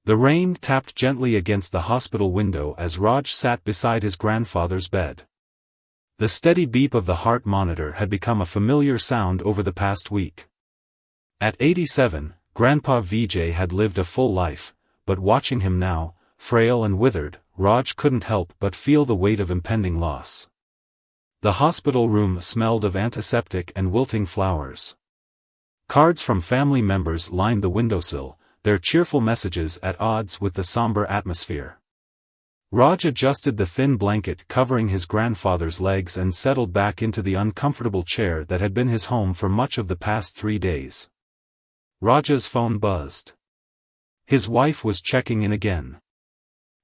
The rain tapped gently against the hospital window as Raj sat beside his grandfather's bed. The steady beep of the heart monitor had become a familiar sound over the past week. At 87, Grandpa Vijay had lived a full life, but watching him now, frail and withered, Raj couldn't help but feel the weight of impending loss. The hospital room smelled of antiseptic and wilting flowers. Cards from family members lined the windowsill, their cheerful messages at odds with the somber atmosphere. Raj adjusted the thin blanket covering his grandfather's legs and settled back into the uncomfortable chair that had been his home for much of the past 3 days. Raj's phone buzzed. His wife was checking in again.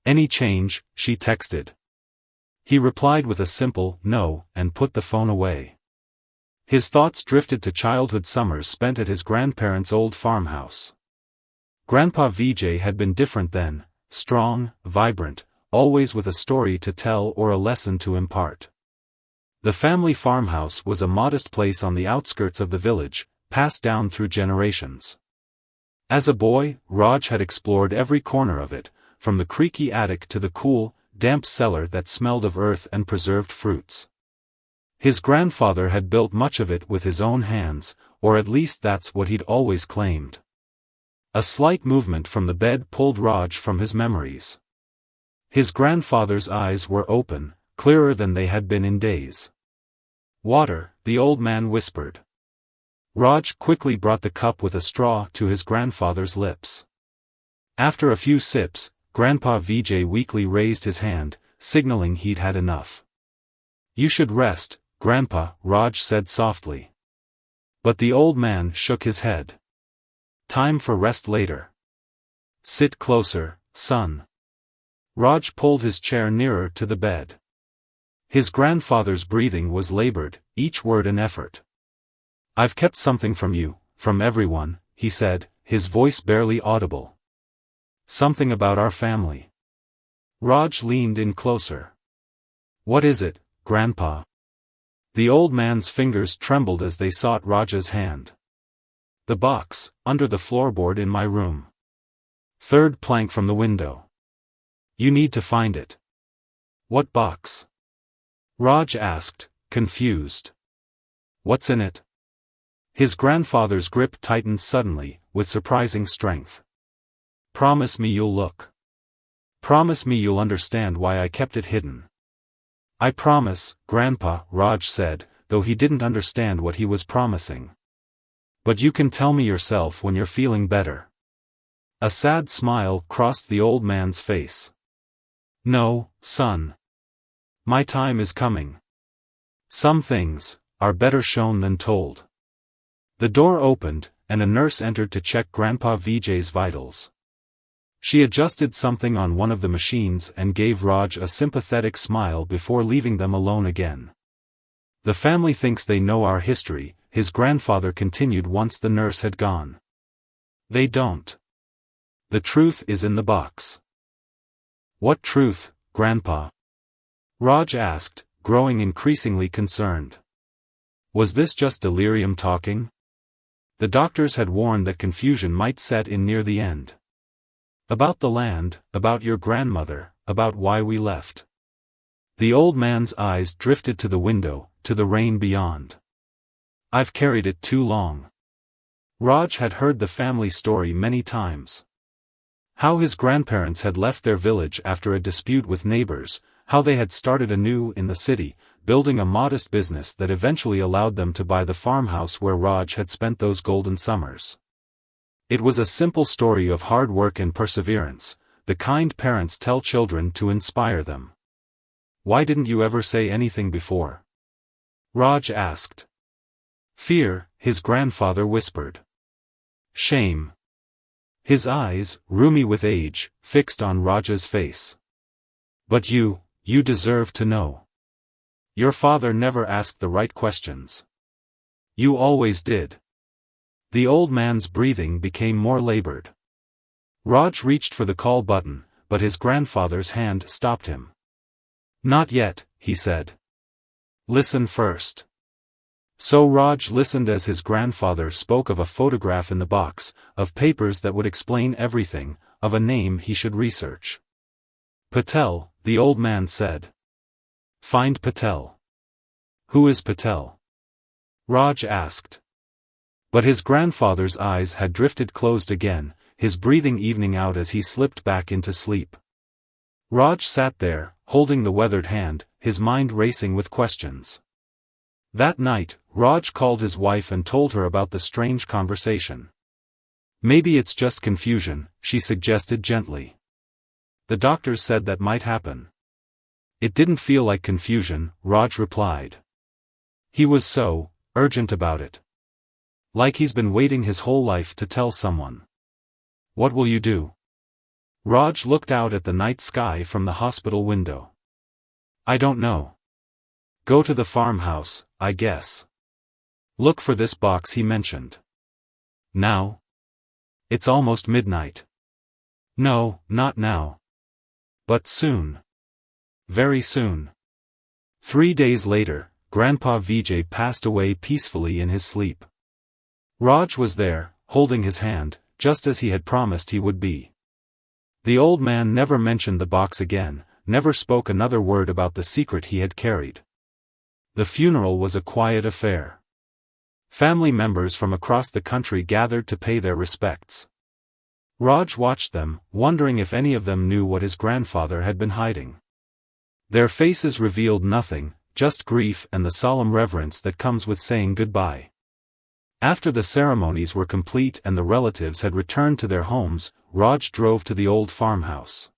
"Any change?" she texted. He replied with a simple "no" and put the phone away. His thoughts drifted to childhood summers spent at his grandparents' old farmhouse. Grandpa Vijay had been different then, strong, vibrant, always with a story to tell or a lesson to impart. The family farmhouse was a modest place on the outskirts of the village, passed down through generations. As a boy, Raj had explored every corner of it, from the creaky attic to the cool, damp cellar that smelled of earth and preserved fruits. His grandfather had built much of it with his own hands, or at least that's what he'd always claimed. A slight movement from the bed pulled Raj from his memories. His grandfather's eyes were open, clearer than they had been in days. "Water," the old man whispered. Raj quickly brought the cup with a straw to his grandfather's lips. After a few sips, Grandpa Vijay weakly raised his hand, signaling he'd had enough. "You should rest, Grandpa," Raj said softly. But the old man shook his head. "Time for rest later. Sit closer, son." Raj pulled his chair nearer to the bed. His grandfather's breathing was labored, each word an effort. "I've kept something from you, from everyone," he said, his voice barely audible. "Something about our family." Raj leaned in closer. "What is it, Grandpa?" The old man's fingers trembled as they sought Raj's hand. "The box, under the floorboard in my room. Third plank from the window. You need to find it." "What box?" Raj asked, confused. "What's in it?" His grandfather's grip tightened suddenly, with surprising strength. "Promise me you'll look. Promise me you'll understand why I kept it hidden." "I promise, Grandpa," Raj said, though he didn't understand what he was promising. "But you can tell me yourself when you're feeling better." A sad smile crossed the old man's face. "No, son. My time is coming. Some things are better shown than told." The door opened, and a nurse entered to check Grandpa Vijay's vitals. She adjusted something on one of the machines and gave Raj a sympathetic smile before leaving them alone again. "The family thinks they know our history," his grandfather continued once the nurse had gone. "They don't. The truth is in the box." "What truth, Grandpa?" Raj asked, growing increasingly concerned. Was this just delirium talking? The doctors had warned that confusion might set in near the end. "About the land, about your grandmother, about why we left." The old man's eyes drifted to the window, to the rain beyond. "I've carried it too long." Raj had heard the family story many times. How his grandparents had left their village after a dispute with neighbors, how they had started anew in the city, building a modest business that eventually allowed them to buy the farmhouse where Raj had spent those golden summers. It was a simple story of hard work and perseverance, the kind parents tell children to inspire them. "Why didn't you ever say anything before?" Raj asked. "Fear," his grandfather whispered. "Shame." His eyes, rheumy with age, fixed on Raj's face. "But you deserve to know. Your father never asked the right questions. You always did." The old man's breathing became more labored. Raj reached for the call button, but his grandfather's hand stopped him. "Not yet," he said. "Listen first." So Raj listened as his grandfather spoke of a photograph in the box, of papers that would explain everything, of a name he should research. Patel, the old man said. Find Patel. Who is Patel? Raj asked. But his grandfather's eyes had drifted closed again, his breathing evening out as he slipped back into sleep. Raj sat there, holding the weathered hand, his mind racing with questions. That night, Raj called his wife and told her about the strange conversation. Maybe it's just confusion, she suggested gently. The doctors said that might happen. It didn't feel like confusion, Raj replied. He was so urgent about it. Like he's been waiting his whole life to tell someone. What will you do? Raj looked out at the night sky from the hospital window. I don't know. Go to the farmhouse, I guess. Look for this box he mentioned. Now? It's almost midnight. No, not now. But soon. Very soon. 3 days later, Grandpa Vijay passed away peacefully in his sleep. Raj was there, holding his hand, just as he had promised he would be. The old man never mentioned the box again, never spoke another word about the secret he had carried. The funeral was a quiet affair. Family members from across the country gathered to pay their respects. Raj watched them, wondering if any of them knew what his grandfather had been hiding. Their faces revealed nothing, just grief and the solemn reverence that comes with saying goodbye. After the ceremonies were complete and the relatives had returned to their homes, Raj drove to the old farmhouse.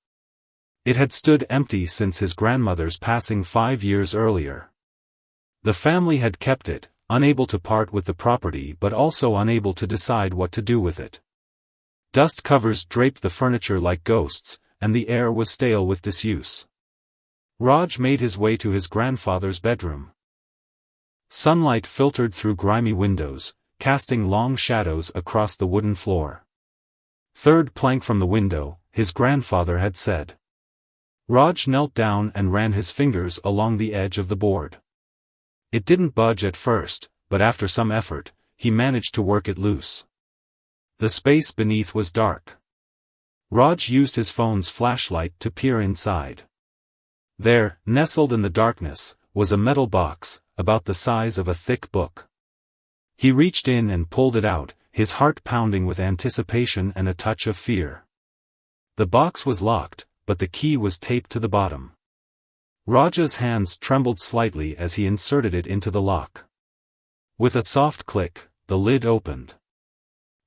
It had stood empty since his grandmother's passing 5 years earlier. The family had kept it, unable to part with the property but also unable to decide what to do with it. Dust covers draped the furniture like ghosts, and the air was stale with disuse. Raj made his way to his grandfather's bedroom. Sunlight filtered through grimy windows, casting long shadows across the wooden floor. Third plank from the window, his grandfather had said. Raj knelt down and ran his fingers along the edge of the board. It didn't budge at first, but after some effort, he managed to work it loose. The space beneath was dark. Raj used his phone's flashlight to peer inside. There, nestled in the darkness, was a metal box, about the size of a thick book. He reached in and pulled it out, his heart pounding with anticipation and a touch of fear. The box was locked, but the key was taped to the bottom. Raj's hands trembled slightly as he inserted it into the lock. With a soft click, the lid opened.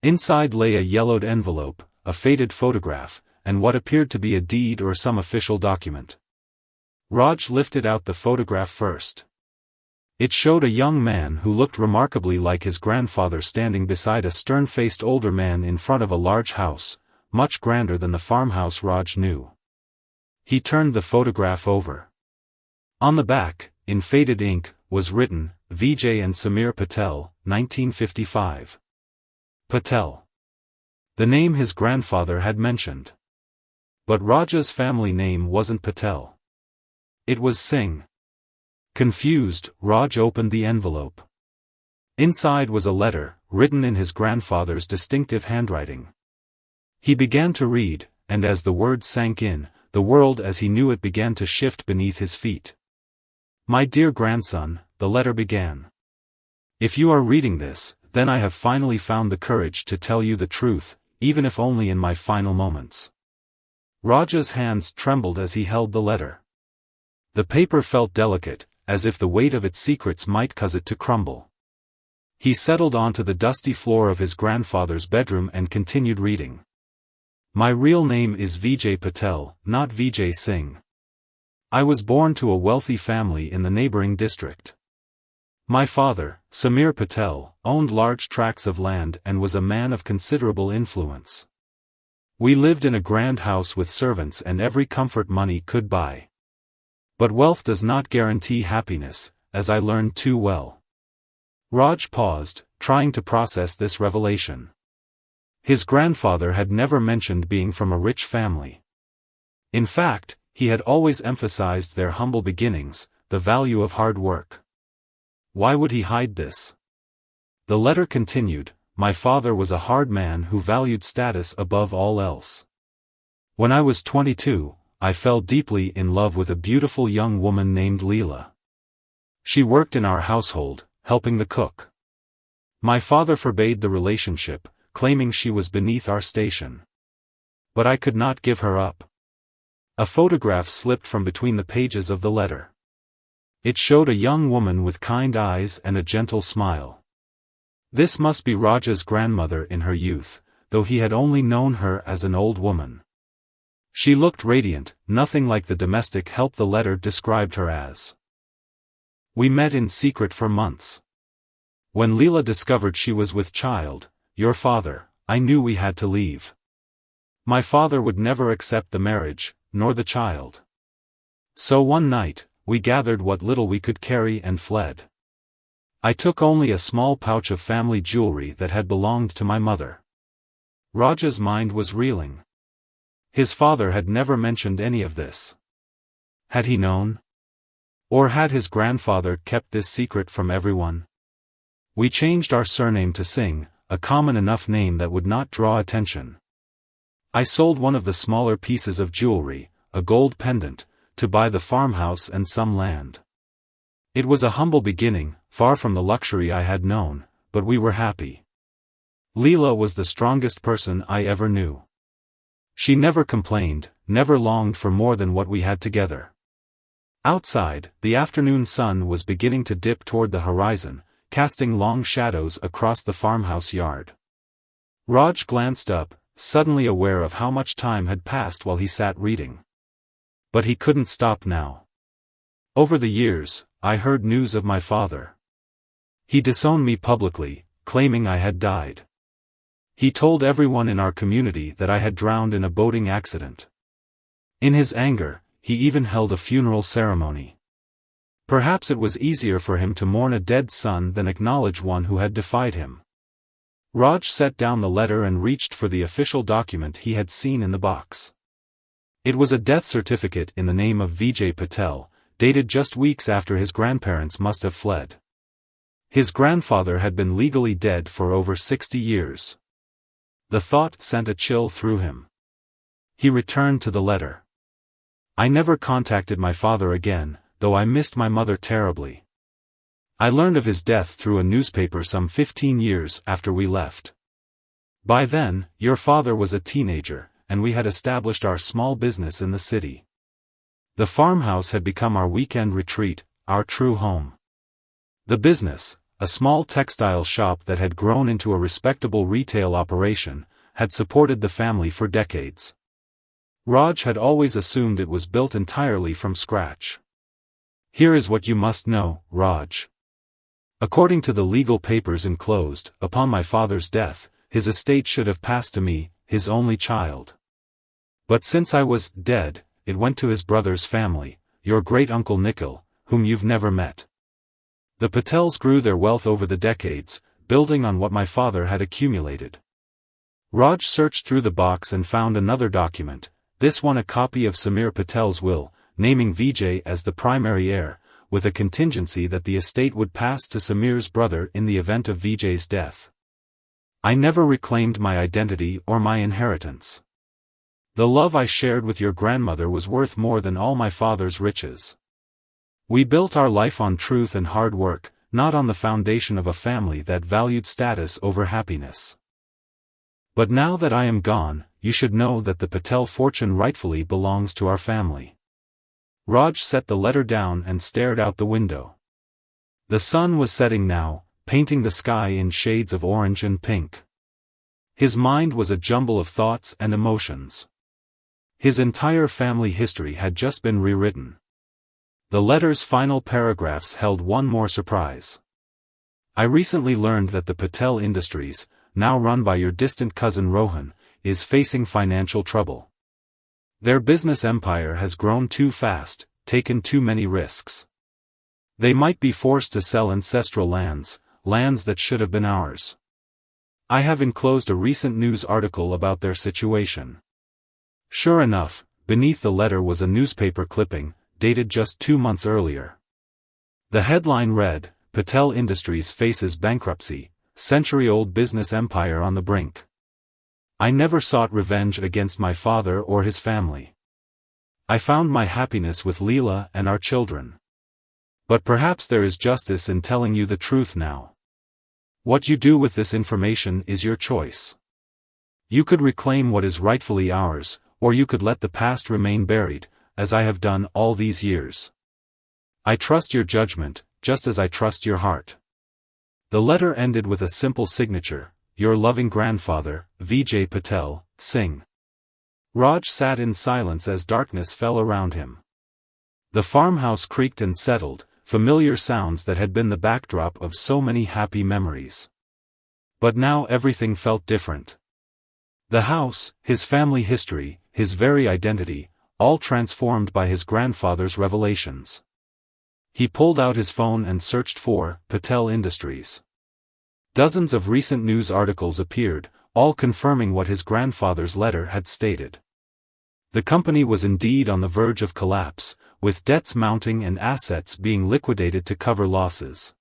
Inside lay a yellowed envelope, a faded photograph, and what appeared to be a deed or some official document. Raj lifted out the photograph first. It showed a young man who looked remarkably like his grandfather standing beside a stern-faced older man in front of a large house, much grander than the farmhouse Raj knew. He turned the photograph over. On the back, in faded ink, was written, Vijay and Samir Patel, 1955. Patel. The name his grandfather had mentioned. But Raj's family name wasn't Patel. It was Singh. Confused, Raj opened the envelope. Inside was a letter, written in his grandfather's distinctive handwriting. He began to read, and as the words sank in, the world as he knew it began to shift beneath his feet. My dear grandson, the letter began. If you are reading this, then I have finally found the courage to tell you the truth, even if only in my final moments. Raj's hands trembled as he held the letter. The paper felt delicate, as if the weight of its secrets might cause it to crumble. He settled onto the dusty floor of his grandfather's bedroom and continued reading. My real name is Vijay Patel, not Vijay Singh. I was born to a wealthy family in the neighboring district. My father, Samir Patel, owned large tracts of land and was a man of considerable influence. We lived in a grand house with servants and every comfort money could buy. But wealth does not guarantee happiness, as I learned too well. Raj paused, trying to process this revelation. His grandfather had never mentioned being from a rich family. In fact, he had always emphasized their humble beginnings, the value of hard work. Why would he hide this? The letter continued, my father was a hard man who valued status above all else. When I was 22, I fell deeply in love with a beautiful young woman named Leela. She worked in our household, helping the cook. My father forbade the relationship, claiming she was beneath our station. But I could not give her up. A photograph slipped from between the pages of the letter. It showed a young woman with kind eyes and a gentle smile. This must be Raj's grandmother in her youth, though he had only known her as an old woman. She looked radiant, nothing like the domestic help the letter described her as. We met in secret for months. When Leela discovered she was with child, your father, I knew we had to leave. My father would never accept the marriage, nor the child. So one night, we gathered what little we could carry and fled. I took only a small pouch of family jewelry that had belonged to my mother. Raja's mind was reeling. His father had never mentioned any of this. Had he known? Or had his grandfather kept this secret from everyone? We changed our surname to Singh, a common enough name that would not draw attention. I sold one of the smaller pieces of jewelry, a gold pendant, to buy the farmhouse and some land. It was a humble beginning, far from the luxury I had known, but we were happy. Leela was the strongest person I ever knew. She never complained, never longed for more than what we had together. Outside, the afternoon sun was beginning to dip toward the horizon, casting long shadows across the farmhouse yard. Raj glanced up, suddenly aware of how much time had passed while he sat reading. But he couldn't stop now. Over the years, I heard news of my father. He disowned me publicly, claiming I had died. He told everyone in our community that I had drowned in a boating accident. In his anger, he even held a funeral ceremony. Perhaps it was easier for him to mourn a dead son than acknowledge one who had defied him. Raj set down the letter and reached for the official document he had seen in the box. It was a death certificate in the name of Vijay Patel, dated just weeks after his grandparents must have fled. His grandfather had been legally dead for over 60 years. The thought sent a chill through him. He returned to the letter. I never contacted my father again, though I missed my mother terribly. I learned of his death through a newspaper some 15 years after we left. By then, your father was a teenager, and we had established our small business in the city. The farmhouse had become our weekend retreat, our true home. The business, a small textile shop that had grown into a respectable retail operation, had supported the family for decades. Raj had always assumed it was built entirely from scratch. Here is what you must know, Raj. According to the legal papers enclosed, upon my father's death, his estate should have passed to me, his only child. But since I was dead, it went to his brother's family, your great-uncle Nikhil, whom you've never met. The Patels grew their wealth over the decades, building on what my father had accumulated. Raj searched through the box and found another document, this one a copy of Samir Patel's will, naming Vijay as the primary heir, with a contingency that the estate would pass to Samir's brother in the event of Vijay's death. I never reclaimed my identity or my inheritance. The love I shared with your grandmother was worth more than all my father's riches. We built our life on truth and hard work, not on the foundation of a family that valued status over happiness. But now that I am gone, you should know that the Patel fortune rightfully belongs to our family. Raj set the letter down and stared out the window. The sun was setting now, painting the sky in shades of orange and pink. His mind was a jumble of thoughts and emotions. His entire family history had just been rewritten. The letter's final paragraphs held one more surprise. I recently learned that the Patel Industries, now run by your distant cousin Rohan, is facing financial trouble. Their business empire has grown too fast, taken too many risks. They might be forced to sell ancestral lands, lands that should have been ours. I have enclosed a recent news article about their situation. Sure enough, beneath the letter was a newspaper clipping, dated just 2 months earlier. The headline read, Patel Industries faces bankruptcy, century-old business empire on the brink. I never sought revenge against my father or his family. I found my happiness with Leela and our children. But perhaps there is justice in telling you the truth now. What you do with this information is your choice. You could reclaim what is rightfully ours, or you could let the past remain buried, as I have done all these years. I trust your judgment, just as I trust your heart. The letter ended with a simple signature, your loving grandfather, Vijay Patel, Singh. Raj sat in silence as darkness fell around him. The farmhouse creaked and settled, familiar sounds that had been the backdrop of so many happy memories. But now everything felt different. The house, his family history, his very identity, all transformed by his grandfather's revelations. He pulled out his phone and searched for Patel Industries. Dozens of recent news articles appeared, all confirming what his grandfather's letter had stated. The company was indeed on the verge of collapse, with debts mounting and assets being liquidated to cover losses.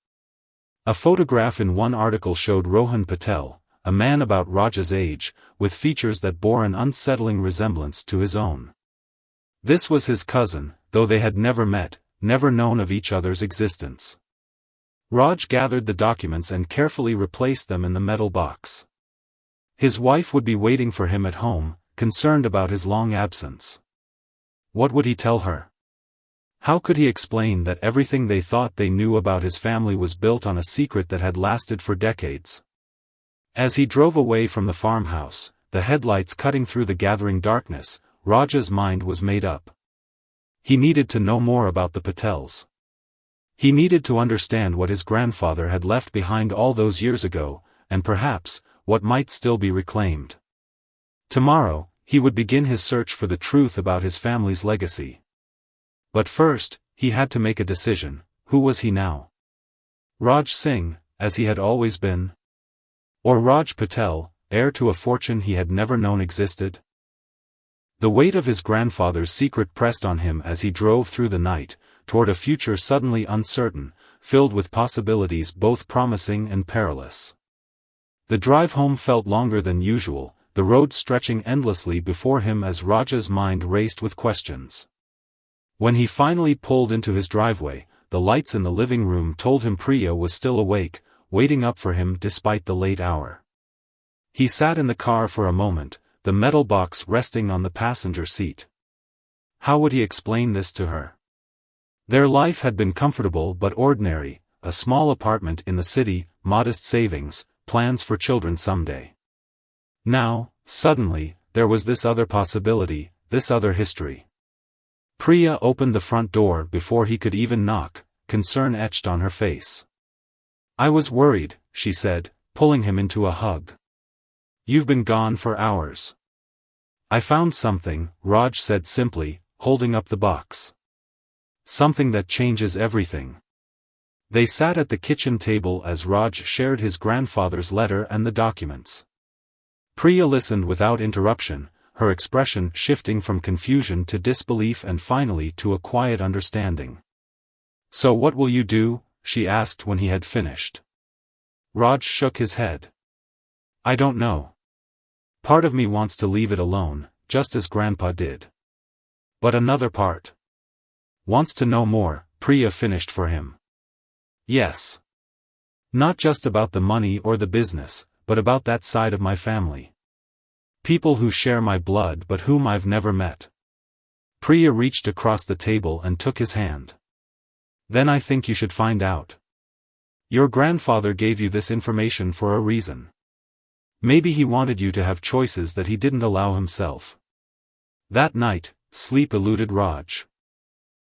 A photograph in one article showed Rohan Patel, a man about Raj's age, with features that bore an unsettling resemblance to his own. This was his cousin, though they had never met, never known of each other's existence. Raj gathered the documents and carefully replaced them in the metal box. His wife would be waiting for him at home, concerned about his long absence. What would he tell her? How could he explain that everything they thought they knew about his family was built on a secret that had lasted for decades? As he drove away from the farmhouse, the headlights cutting through the gathering darkness, Raj's mind was made up. He needed to know more about the Patels. He needed to understand what his grandfather had left behind all those years ago, and perhaps, what might still be reclaimed. Tomorrow, he would begin his search for the truth about his family's legacy. But first, he had to make a decision. Who was he now? Raj Singh, as he had always been? Or Raj Patel, heir to a fortune he had never known existed? The weight of his grandfather's secret pressed on him as he drove through the night, toward a future suddenly uncertain, filled with possibilities both promising and perilous. The drive home felt longer than usual, the road stretching endlessly before him as Raj's mind raced with questions. When he finally pulled into his driveway, the lights in the living room told him Priya was still awake, waiting up for him despite the late hour. He sat in the car for a moment, the metal box resting on the passenger seat. How would he explain this to her? Their life had been comfortable but ordinary, a small apartment in the city, modest savings, plans for children someday. Now, suddenly, there was this other possibility, this other history. Priya opened the front door before he could even knock, concern etched on her face. "I was worried," she said, pulling him into a hug. "You've been gone for hours." "I found something," Raj said simply, holding up the box. "Something that changes everything." They sat at the kitchen table as Raj shared his grandfather's letter and the documents. Priya listened without interruption, her expression shifting from confusion to disbelief and finally to a quiet understanding. "So what will you do?" she asked when he had finished. Raj shook his head. "I don't know. Part of me wants to leave it alone, just as Grandpa did. But another part wants to know more," Priya finished for him. "Yes. Not just about the money or the business, but about that side of my family. People who share my blood but whom I've never met." Priya reached across the table and took his hand. "Then I think you should find out. Your grandfather gave you this information for a reason. Maybe he wanted you to have choices that he didn't allow himself." That night, sleep eluded Raj.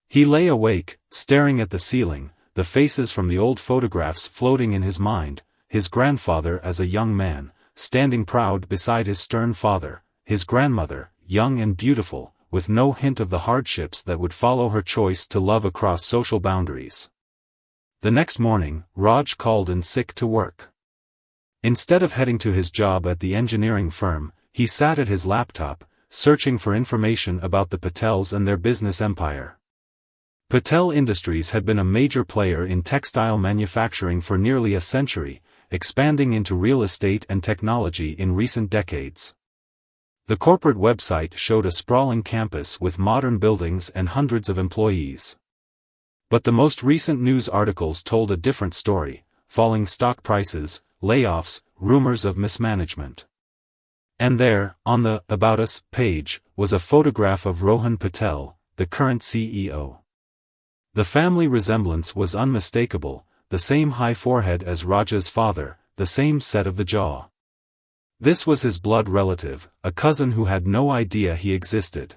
He lay awake, staring at the ceiling, the faces from the old photographs floating in his mind, his grandfather as a young man, standing proud beside his stern father, his grandmother, young and beautiful, with no hint of the hardships that would follow her choice to love across social boundaries. The next morning, Raj called in sick to work. Instead of heading to his job at the engineering firm, he sat at his laptop, searching for information about the Patels and their business empire. Patel Industries had been a major player in textile manufacturing for nearly a century, expanding into real estate and technology in recent decades. The corporate website showed a sprawling campus with modern buildings and hundreds of employees. But the most recent news articles told a different story: falling stock prices, layoffs, rumors of mismanagement. And there, on the About Us page, was a photograph of Rohan Patel, the current CEO. The family resemblance was unmistakable: the same high forehead as Raj's father, the same set of the jaw. This was his blood relative, a cousin who had no idea he existed.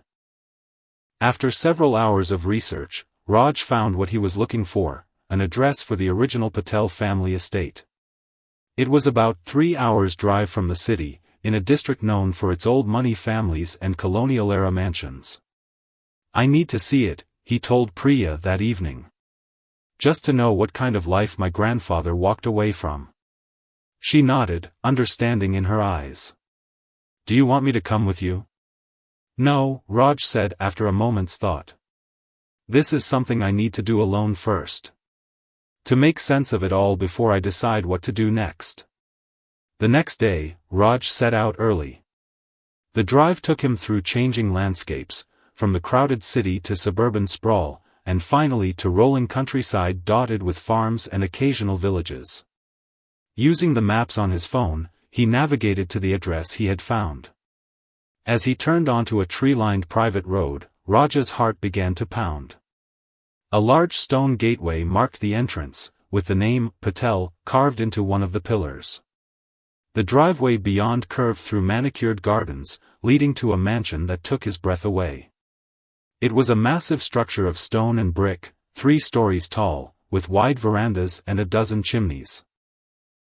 After several hours of research, Raj found what he was looking for: an address for the original Patel family estate. It was about 3 hours' drive from the city, in a district known for its old money families and colonial-era mansions. "I need to see it," he told Priya that evening. "Just to know what kind of life my grandfather walked away from." She nodded, understanding in her eyes. "Do you want me to come with you?" "No," Raj said after a moment's thought. "This is something I need to do alone first. To make sense of it all before I decide what to do next." The next day, Raj set out early. The drive took him through changing landscapes, from the crowded city to suburban sprawl, and finally to rolling countryside dotted with farms and occasional villages. Using the maps on his phone, he navigated to the address he had found. As he turned onto a tree-lined private road, Raj's heart began to pound. A large stone gateway marked the entrance, with the name Patel carved into one of the pillars. The driveway beyond curved through manicured gardens, leading to a mansion that took his breath away. It was a massive structure of stone and brick, 3 stories tall, with wide verandas and a dozen chimneys.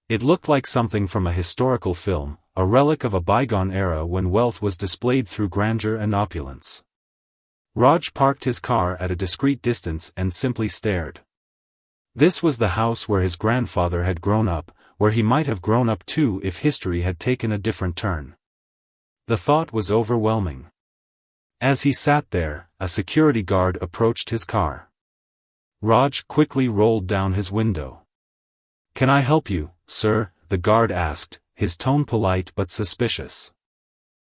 It looked like something from a historical film, a relic of a bygone era when wealth was displayed through grandeur and opulence. Raj parked his car at a discreet distance and simply stared. This was the house where his grandfather had grown up, where he might have grown up too if history had taken a different turn. The thought was overwhelming. As he sat there, a security guard approached his car. Raj quickly rolled down his window. "Can I help you, sir?" the guard asked, his tone polite but suspicious.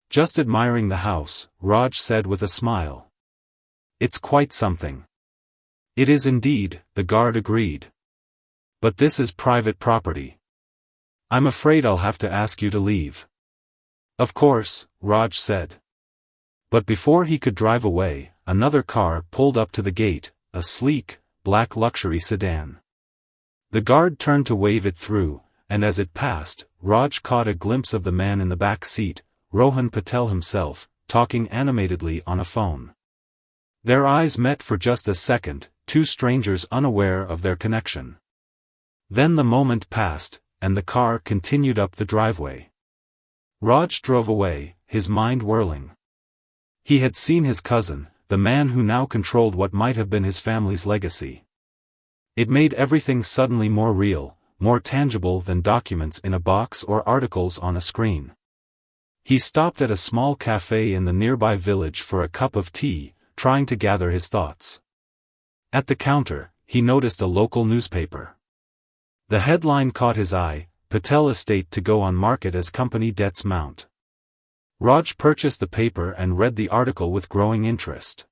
"Just admiring the house," Raj said with a smile. "It's quite something." "It is indeed," the guard agreed. "But this is private property. I'm afraid I'll have to ask you to leave." "Of course," Raj said. But before he could drive away, another car pulled up to the gate, a sleek, black luxury sedan. The guard turned to wave it through, and as it passed, Raj caught a glimpse of the man in the back seat, Rohan Patel himself, talking animatedly on a phone. Their eyes met for just a second, 2 strangers unaware of their connection. Then the moment passed, and the car continued up the driveway. Raj drove away, his mind whirling. He had seen his cousin, the man who now controlled what might have been his family's legacy. It made everything suddenly more real, more tangible than documents in a box or articles on a screen. He stopped at a small cafe in the nearby village for a cup of tea, trying to gather his thoughts. At the counter, he noticed a local newspaper. The headline caught his eye: "Patel Estate to go on market as company debts mount." Raj purchased the paper and read the article with growing interest.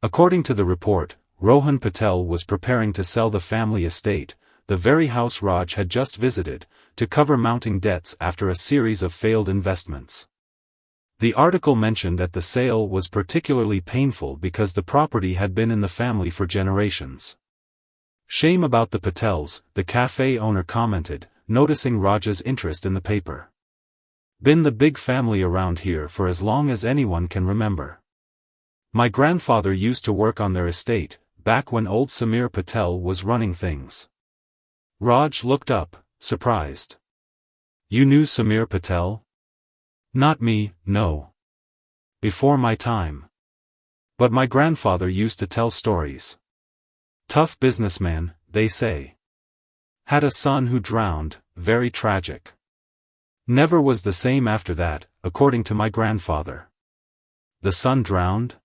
According to the report, Rohan Patel was preparing to sell the family estate, the very house Raj had just visited, to cover mounting debts after a series of failed investments. The article mentioned that the sale was particularly painful because the property had been in the family for generations. "Shame about the Patels," the cafe owner commented, noticing Raj's interest in the paper. "Been the big family around here for as long as anyone can remember. My grandfather used to work on their estate, back when old Samir Patel was running things." Raj looked up, surprised. "You knew Samir Patel?" "Not me, no. Before my time. But my grandfather used to tell stories. Tough businessman, they say. Had a son who drowned, very tragic. Never was the same after that, according to my grandfather." "The son drowned?"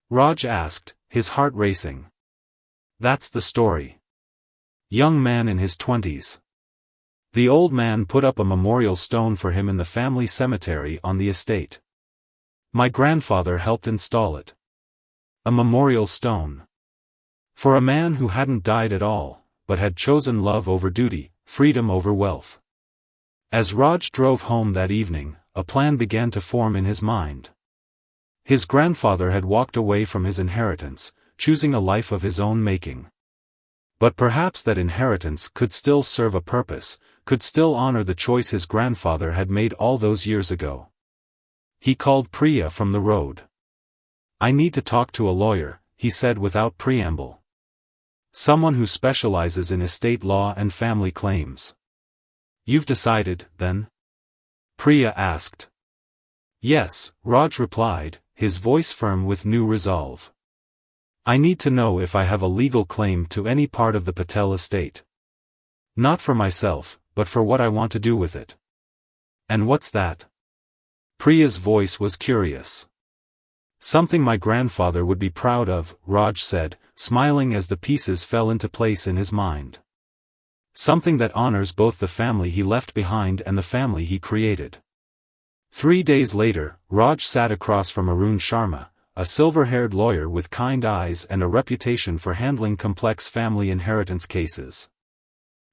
Raj asked, his heart racing. "That's the story. Young man in his 20s. The old man put up a memorial stone for him in the family cemetery on the estate. My grandfather helped install it. A memorial stone. For a man who hadn't died at all, but had chosen love over duty, freedom over wealth. As Raj drove home that evening, a plan began to form in his mind. His grandfather had walked away from his inheritance, choosing a life of his own making. But perhaps that inheritance could still serve a purpose, could still honor the choice his grandfather had made all those years ago. He called Priya from the road. "I need to talk to a lawyer," he said without preamble. "Someone who specializes in estate law and family claims." "You've decided, then?" Priya asked. "Yes," Raj replied, his voice firm with new resolve. "I need to know if I have a legal claim to any part of the Patel estate. Not for myself, but for what I want to do with it." "And what's that?" Priya's voice was curious. "Something my grandfather would be proud of," Raj said, smiling as the pieces fell into place in his mind. "Something that honors both the family he left behind and the family he created." 3 days later, Raj sat across from Arun Sharma, a silver-haired lawyer with kind eyes and a reputation for handling complex family inheritance cases.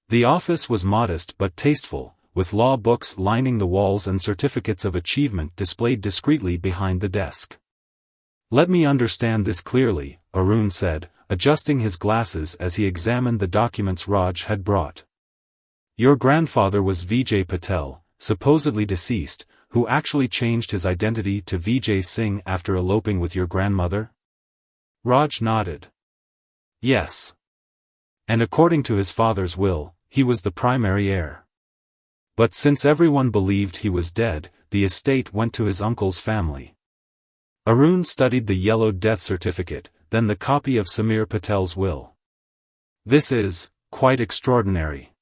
The office was modest but tasteful, with law books lining the walls and certificates of achievement displayed discreetly behind the desk. "Let me understand this clearly," Arun said, adjusting his glasses as he examined the documents Raj had brought. "Your grandfather was Vijay Patel, supposedly deceased, who actually changed his identity to Vijay Singh after eloping with your grandmother?" Raj nodded. "Yes. And according to his father's will, he was the primary heir. But since everyone believed he was dead, the estate went to his uncle's family." Arun studied the yellowed death certificate, then the copy of Samir Patel's will. "This is quite extraordinary.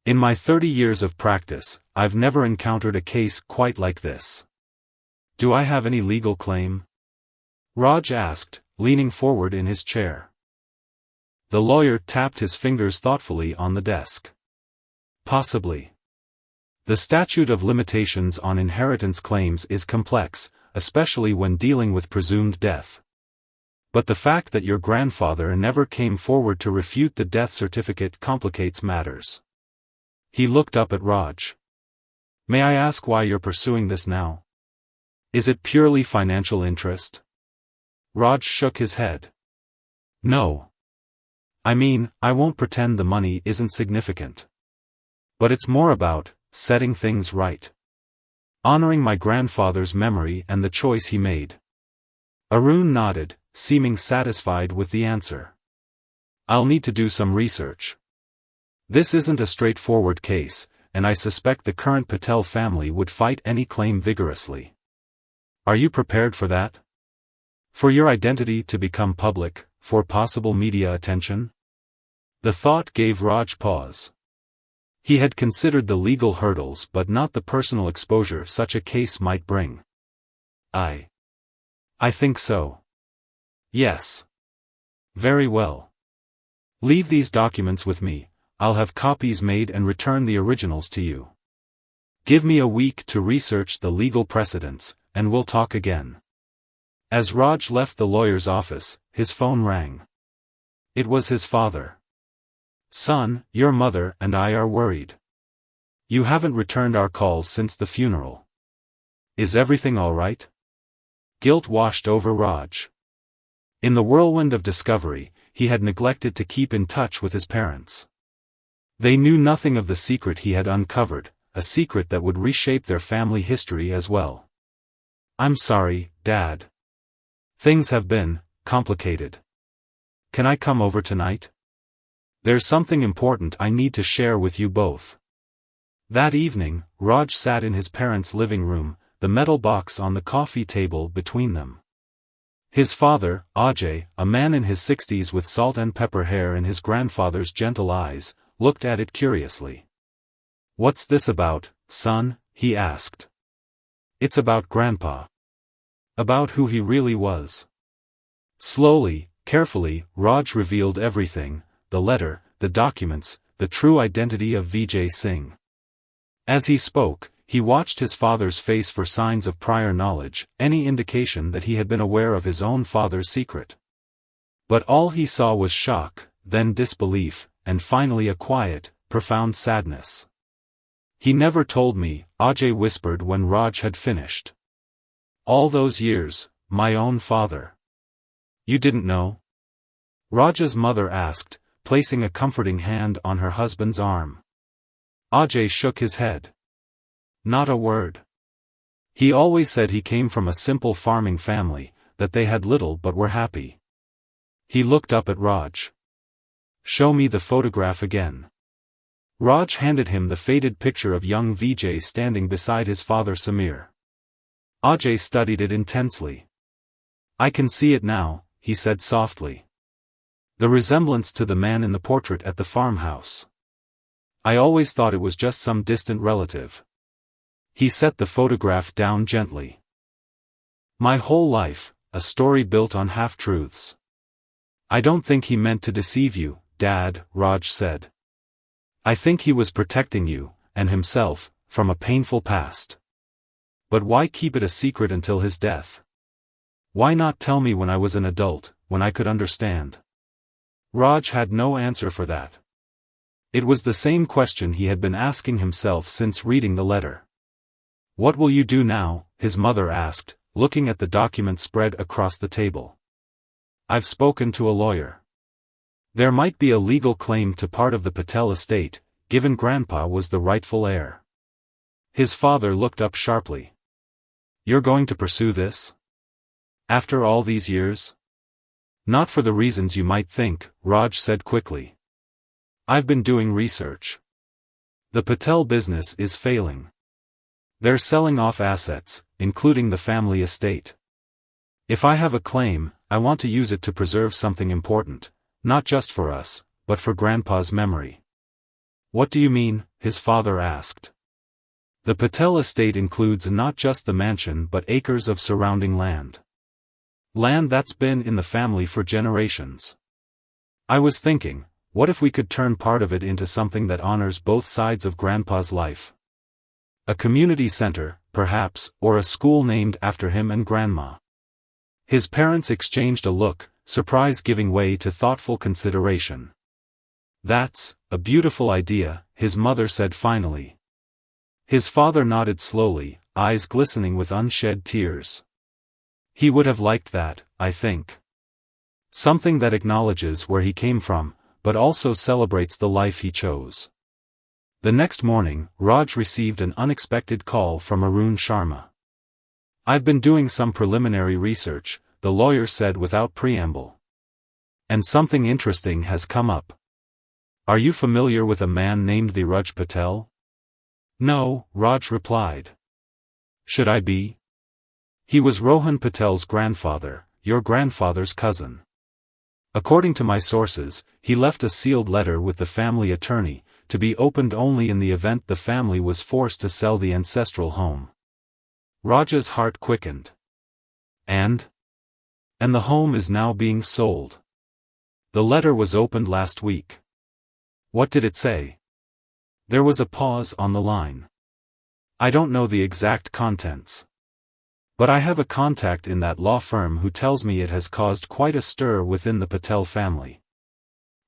In my 30 years of practice, I've never encountered a case quite like this. Do I have any legal claim?" Raj asked, leaning forward in his chair. The lawyer tapped his fingers thoughtfully on the desk. "Possibly. The statute of limitations on inheritance claims is complex, especially when dealing with presumed death. But the fact that your grandfather never came forward to refute the death certificate complicates matters." He looked up at Raj. "May I ask why you're pursuing this now? Is it purely financial interest?" Raj shook his head. "No. I mean, I won't pretend the money isn't significant. But it's more about setting things right. Honoring my grandfather's memory and the choice he made." Arun nodded, seeming satisfied with the answer. "I'll need to do some research. This isn't a straightforward case, and I suspect the current Patel family would fight any claim vigorously. Are you prepared for that? For your identity to become public, for possible media attention?" The thought gave Raj pause. He had considered the legal hurdles but not the personal exposure such a case might bring. I think so. Yes. Very well. Leave these documents with me, I'll have copies made and return the originals to you. Give me a week to research the legal precedents, and we'll talk again." As Raj left the lawyer's office, his phone rang. It was his father. "Son, your mother and I are worried. You haven't returned our calls since the funeral. Is everything all right?" Guilt washed over Raj. In the whirlwind of discovery, he had neglected to keep in touch with his parents. They knew nothing of the secret he had uncovered, a secret that would reshape their family history as well. "I'm sorry, Dad. Things have been complicated. Can I come over tonight? There's something important I need to share with you both." That evening, Raj sat in his parents' living room, the metal box on the coffee table between them. His father, Ajay, a man in his 60s with salt and pepper hair and his grandfather's gentle eyes, looked at it curiously. "What's this about, son?" he asked. "It's about Grandpa. About who he really was." Slowly, carefully, Raj revealed everything: the letter, the documents, the true identity of Vijay Singh. As he spoke, he watched his father's face for signs of prior knowledge, any indication that he had been aware of his own father's secret. But all he saw was shock, then disbelief, and finally a quiet, profound sadness. "He never told me," Ajay whispered when Raj had finished. "All those years, my own father. You didn't know?" Raj's mother asked, placing a comforting hand on her husband's arm. Ajay shook his head. "Not a word. He always said he came from a simple farming family, that they had little but were happy." He looked up at Raj. "Show me the photograph again." Raj handed him the faded picture of young Vijay standing beside his father Samir. Ajay studied it intensely. "I can see it now," he said softly. "The resemblance to the man in the portrait at the farmhouse. I always thought it was just some distant relative." He set the photograph down gently. "My whole life, a story built on half-truths." "I don't think he meant to deceive you, Dad," Raj said. "I think he was protecting you, and himself, from a painful past. But why keep it a secret until his death? Why not tell me when I was an adult, when I could understand?" Raj had no answer for that. It was the same question he had been asking himself since reading the letter. "What will you do now?" his mother asked, looking at the document spread across the table. "I've spoken to a lawyer. There might be a legal claim to part of the Patel estate, given Grandpa was the rightful heir." His father looked up sharply. "You're going to pursue this? After all these years?" "Not for the reasons you might think," Raj said quickly. "I've been doing research. The Patel business is failing. They're selling off assets, including the family estate. If I have a claim, I want to use it to preserve something important, not just for us, but for Grandpa's memory." "What do you mean?" his father asked. "The Patel estate includes not just the mansion but acres of surrounding land. Land that's been in the family for generations. I was thinking, what if we could turn part of it into something that honors both sides of Grandpa's life? A community center, perhaps, or a school named after him and Grandma." His parents exchanged a look, surprise giving way to thoughtful consideration. "That's a beautiful idea," his mother said finally. His father nodded slowly, eyes glistening with unshed tears. "He would have liked that, I think. Something that acknowledges where he came from, but also celebrates the life he chose." The next morning, Raj received an unexpected call from Arun Sharma. "I've been doing some preliminary research," the lawyer said without preamble. "And something interesting has come up. Are you familiar with a man named Dheeraj Patel?" "No," Raj replied. "Should I be? He was Rohan Patel's grandfather, your grandfather's cousin. According to my sources, he left a sealed letter with the family attorney, to be opened only in the event the family was forced to sell the ancestral home." Raj's heart quickened. And the home is now being sold. The letter was opened last week. What did it say? There was a pause on the line. "I don't know the exact contents. But I have a contact in that law firm who tells me it has caused quite a stir within the Patel family.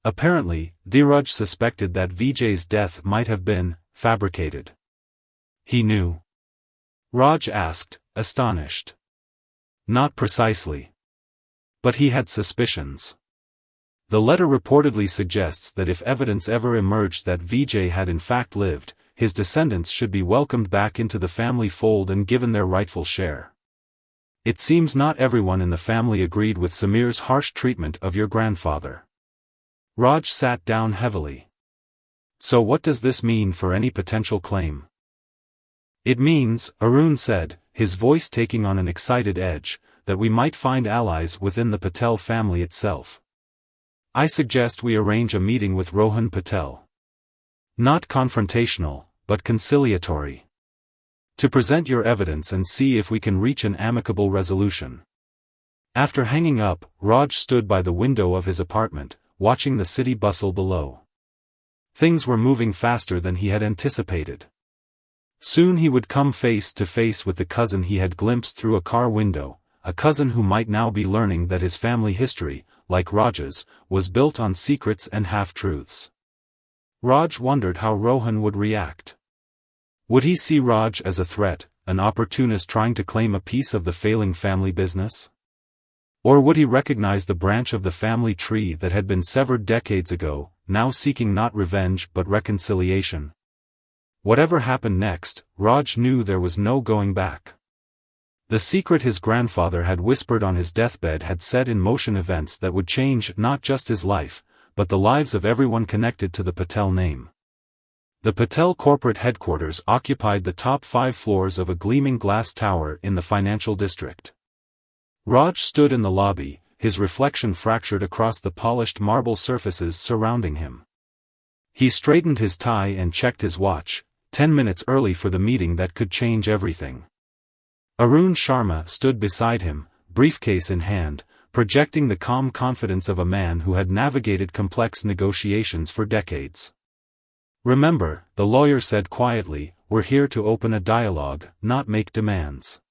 Apparently, Dheeraj suspected that Vijay's death might have been fabricated." "He knew?" Raj asked, astonished. "Not precisely. But he had suspicions. The letter reportedly suggests that if evidence ever emerged that Vijay had in fact lived, his descendants should be welcomed back into the family fold and given their rightful share. It seems not everyone in the family agreed with Samir's harsh treatment of your grandfather." Raj sat down heavily. "So what does this mean for any potential claim?" "It means," Arun said, his voice taking on an excited edge, "that we might find allies within the Patel family itself. I suggest we arrange a meeting with Rohan Patel. Not confrontational, but conciliatory. To present your evidence and see if we can reach an amicable resolution." After hanging up, Raj stood by the window of his apartment, watching the city bustle below. Things were moving faster than he had anticipated. Soon he would come face to face with the cousin he had glimpsed through a car window, a cousin who might now be learning that his family history, like Raj's, was built on secrets and half-truths. Raj wondered how Rohan would react. Would he see Raj as a threat, an opportunist trying to claim a piece of the failing family business? Or would he recognize the branch of the family tree that had been severed decades ago, now seeking not revenge but reconciliation? Whatever happened next, Raj knew there was no going back. The secret his grandfather had whispered on his deathbed had set in motion events that would change not just his life, but the lives of everyone connected to the Patel name. The Patel corporate headquarters occupied the top 5 floors of a gleaming glass tower in the financial district. Raj stood in the lobby, his reflection fractured across the polished marble surfaces surrounding him. He straightened his tie and checked his watch, 10 minutes early for the meeting that could change everything. Arun Sharma stood beside him, briefcase in hand, projecting the calm confidence of a man who had navigated complex negotiations for decades. "Remember," the lawyer said quietly, "we're here to open a dialogue, not make demands.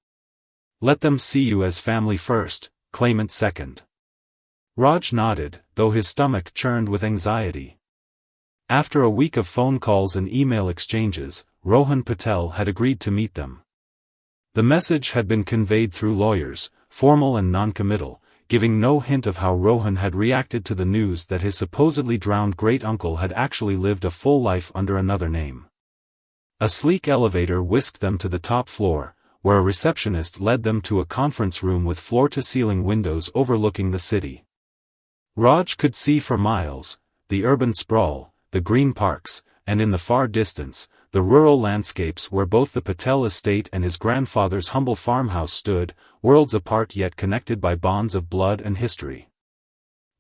Let them see you as family first, claimant second." Raj nodded, though his stomach churned with anxiety. After a week of phone calls and email exchanges, Rohan Patel had agreed to meet them. The message had been conveyed through lawyers, formal and non-committal, giving no hint of how Rohan had reacted to the news that his supposedly drowned great-uncle had actually lived a full life under another name. A sleek elevator whisked them to the top floor, where a receptionist led them to a conference room with floor-to-ceiling windows overlooking the city. Raj could see for miles, the urban sprawl, the green parks, and in the far distance, the rural landscapes where both the Patel estate and his grandfather's humble farmhouse stood, worlds apart yet connected by bonds of blood and history.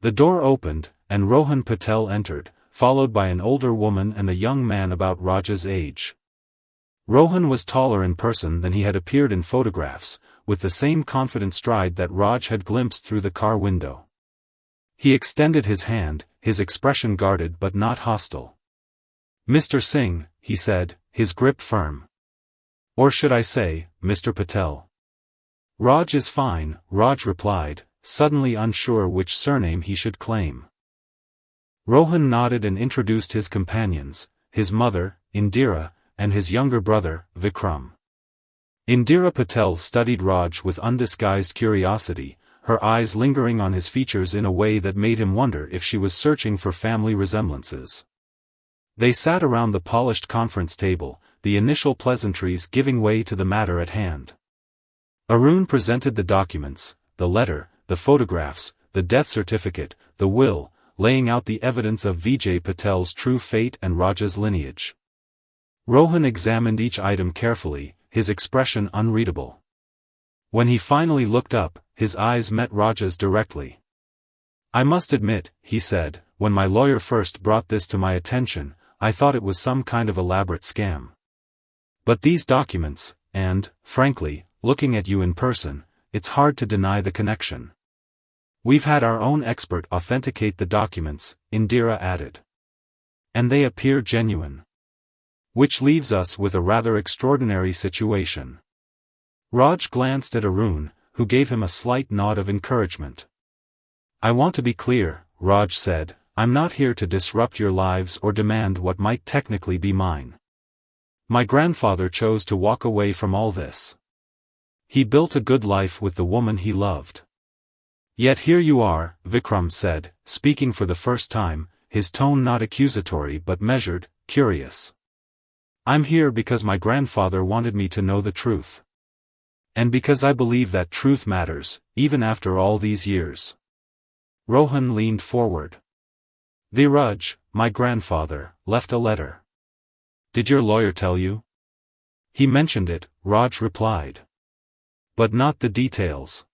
The door opened, and Rohan Patel entered, followed by an older woman and a young man about Raj's age. Rohan was taller in person than he had appeared in photographs, with the same confident stride that Raj had glimpsed through the car window. He extended his hand, his expression guarded but not hostile. "Mr. Singh," he said, his grip firm. "Or should I say, Mr. Patel?" "Raj is fine," Raj replied, suddenly unsure which surname he should claim. Rohan nodded and introduced his companions, his mother, Indira, and his younger brother, Vikram. Indira Patel studied Raj with undisguised curiosity, her eyes lingering on his features in a way that made him wonder if she was searching for family resemblances. They sat around the polished conference table, the initial pleasantries giving way to the matter at hand. Arun presented the documents, the letter, the photographs, the death certificate, the will, laying out the evidence of Vijay Patel's true fate and Raj's lineage. Rohan examined each item carefully, his expression unreadable. When he finally looked up, his eyes met Raj's directly. "I must admit," he said, "when my lawyer first brought this to my attention, I thought it was some kind of elaborate scam. But these documents, and, frankly, looking at you in person, it's hard to deny the connection." "We've had our own expert authenticate the documents," Indira added. "And they appear genuine. Which leaves us with a rather extraordinary situation." Raj glanced at Arun, who gave him a slight nod of encouragement. "I want to be clear," Raj said, "I'm not here to disrupt your lives or demand what might technically be mine. My grandfather chose to walk away from all this. He built a good life with the woman he loved. Yet here you are," Vikram said, speaking for the first time, his tone not accusatory but measured, curious. "I'm here because my grandfather wanted me to know the truth. And because I believe that truth matters, even after all these years." Rohan leaned forward. "Dheeraj, my grandfather, left a letter. Did your lawyer tell you?" "He mentioned it," Raj replied. "But not the details."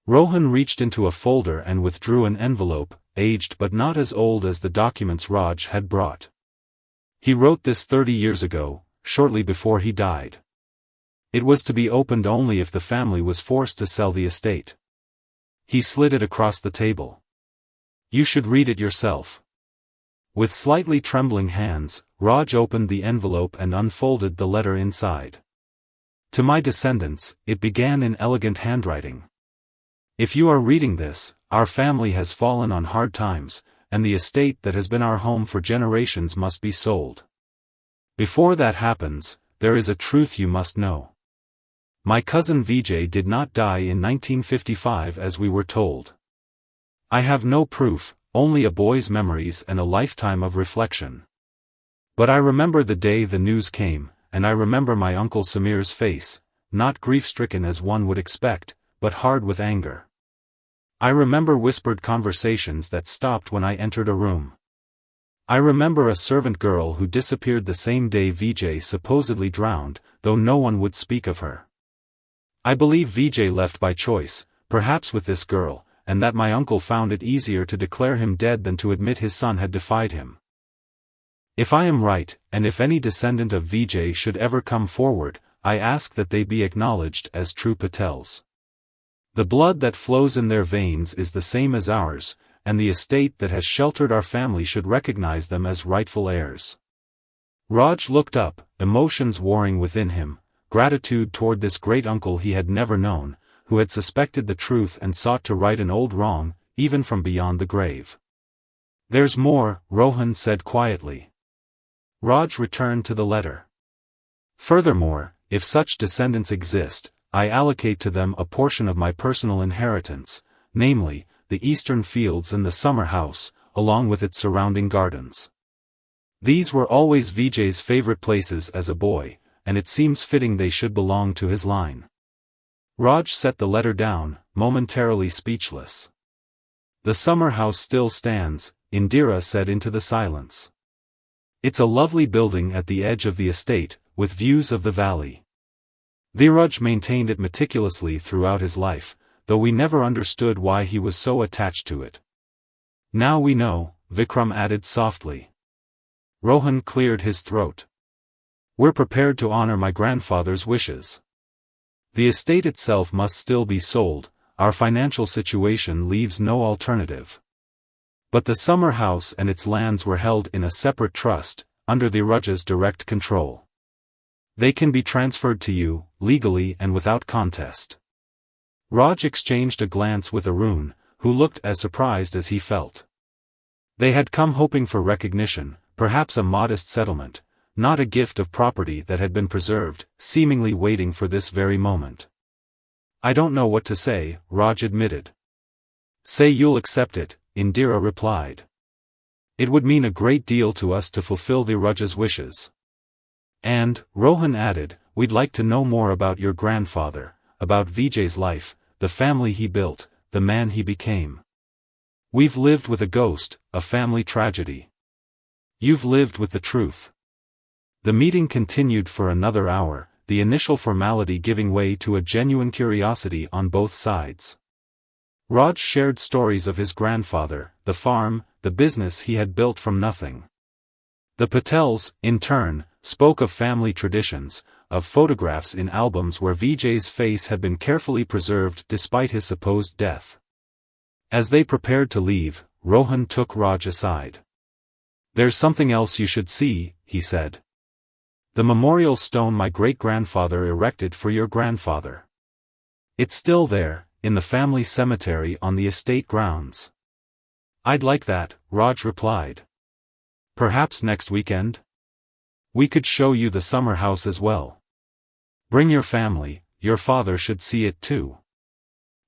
Rohan reached into a folder and withdrew an envelope, aged but not as old as the documents Raj had brought. "He wrote this 30 years ago, shortly before he died. It was to be opened only if the family was forced to sell the estate." He slid it across the table. "You should read it yourself." With slightly trembling hands, Raj opened the envelope and unfolded the letter inside. To my descendants, it began in elegant handwriting. If you are reading this, our family has fallen on hard times, and the estate that has been our home for generations must be sold. Before that happens, there is a truth you must know. My cousin Vijay did not die in 1955 as we were told. I have no proof, only a boy's memories and a lifetime of reflection. But I remember the day the news came, and I remember my uncle Samir's face, not grief-stricken as one would expect, but hard with anger. I remember whispered conversations that stopped when I entered a room. I remember a servant girl who disappeared the same day Vijay supposedly drowned, though no one would speak of her. I believe Vijay left by choice, perhaps with this girl, and that my uncle found it easier to declare him dead than to admit his son had defied him. If I am right, and if any descendant of Vijay should ever come forward, I ask that they be acknowledged as true Patels. The blood that flows in their veins is the same as ours, and the estate that has sheltered our family should recognize them as rightful heirs. Raj looked up, emotions warring within him, gratitude toward this great uncle he had never known, who had suspected the truth and sought to right an old wrong, even from beyond the grave. There's more, Rohan said quietly. Raj returned to the letter. Furthermore, if such descendants exist, I allocate to them a portion of my personal inheritance, namely, the eastern fields and the summer house, along with its surrounding gardens. These were always Vijay's favorite places as a boy, and it seems fitting they should belong to his line. Raj set the letter down, momentarily speechless. The summer house still stands, Indira said into the silence. It's a lovely building at the edge of the estate, with views of the valley. Viraj maintained it meticulously throughout his life, though we never understood why he was so attached to it. Now we know, Vikram added softly. Rohan cleared his throat. We're prepared to honor my grandfather's wishes. The estate itself must still be sold, our financial situation leaves no alternative. But the summer house and its lands were held in a separate trust, under the Raja's direct control. They can be transferred to you, legally and without contest. Raj exchanged a glance with Arun, who looked as surprised as he felt. They had come hoping for recognition, perhaps a modest settlement, not a gift of property that had been preserved, seemingly waiting for this very moment. I don't know what to say, Raj admitted. Say you'll accept it, Indira replied. It would mean a great deal to us to fulfill the Raja's wishes. And, Rohan added, we'd like to know more about your grandfather, about Vijay's life, the family he built, the man he became. We've lived with a ghost, a family tragedy. You've lived with the truth. The meeting continued for another hour, the initial formality giving way to a genuine curiosity on both sides. Raj shared stories of his grandfather, the farm, the business he had built from nothing. The Patels, in turn, spoke of family traditions, of photographs in albums where Vijay's face had been carefully preserved despite his supposed death. As they prepared to leave, Rohan took Raj aside. There's something else you should see, he said. The memorial stone my great-grandfather erected for your grandfather. It's still there, in the family cemetery on the estate grounds. I'd like that, Raj replied. Perhaps next weekend? We could show you the summer house as well. Bring your family, your father should see it too.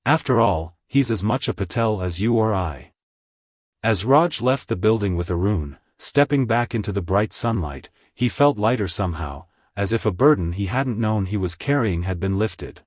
After all, he's as much a Patel as you or I. As Raj left the building with Arun, stepping back into the bright sunlight, he felt lighter somehow, as if a burden he hadn't known he was carrying had been lifted.